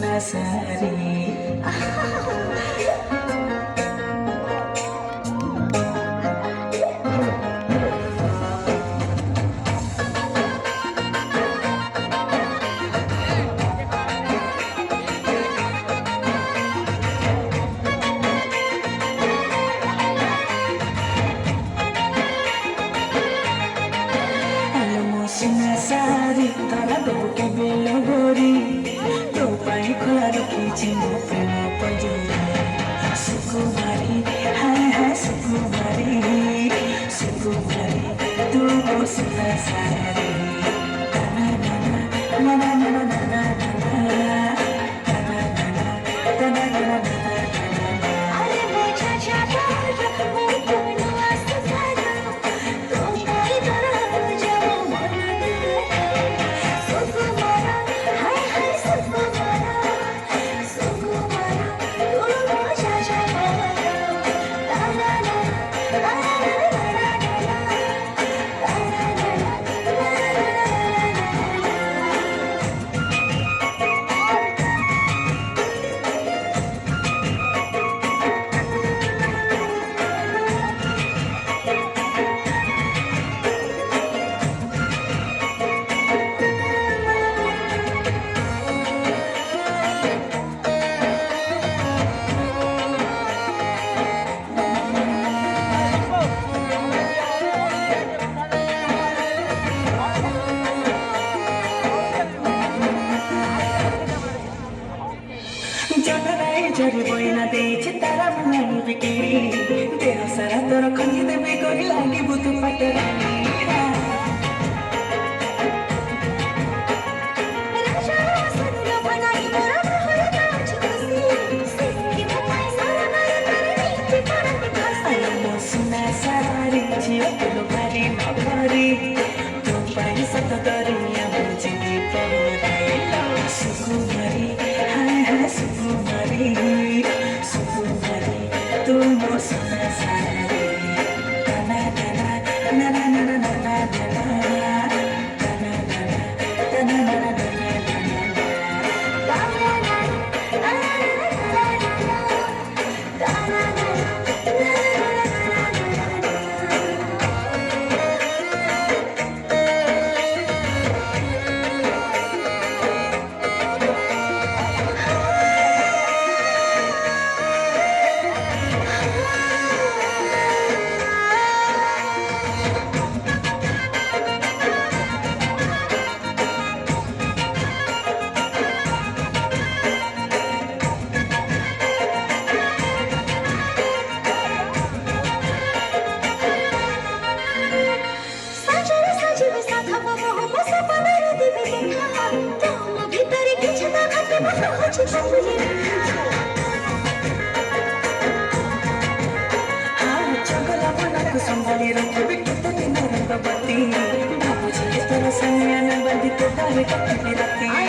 सुना सारी सुना सारी तरा देबु के बेल गोरी तो पाई खोला रखी मो प्रेम पंजरी सुकुमारी हाय हाय सुकुमारी सुकुमारी तू मो सुना सारी तना तना तना तना तना तना तना तना तना अरे वो चाचा चाचा वो कोनो आस्था सारा तो पाई तरा जरी बोइना देछि तारा मुहानी बिकिरी देह सारा तोर खंगी देबे कोई लागी बुतु पटरानी राजा सन्नो बनाई मोरा मोहर नाच खुशी सिंगी बनाई सारा मारे तारे नीचे पड़त खसी मो सुना सारी जियो तुलो भारी नभरी तू पाई सत दरिया बुझी पड़ाई सुकुमारी हाय हाय सुकुमारी सुकुमारी तू मो सुना सारी तना तना तना तना तना तना तना तना तना तना संभाली रखबे कितने दिन रंग बत्ती बाबूजी के तरह संज्ञान बंदी तो तारे कटी राती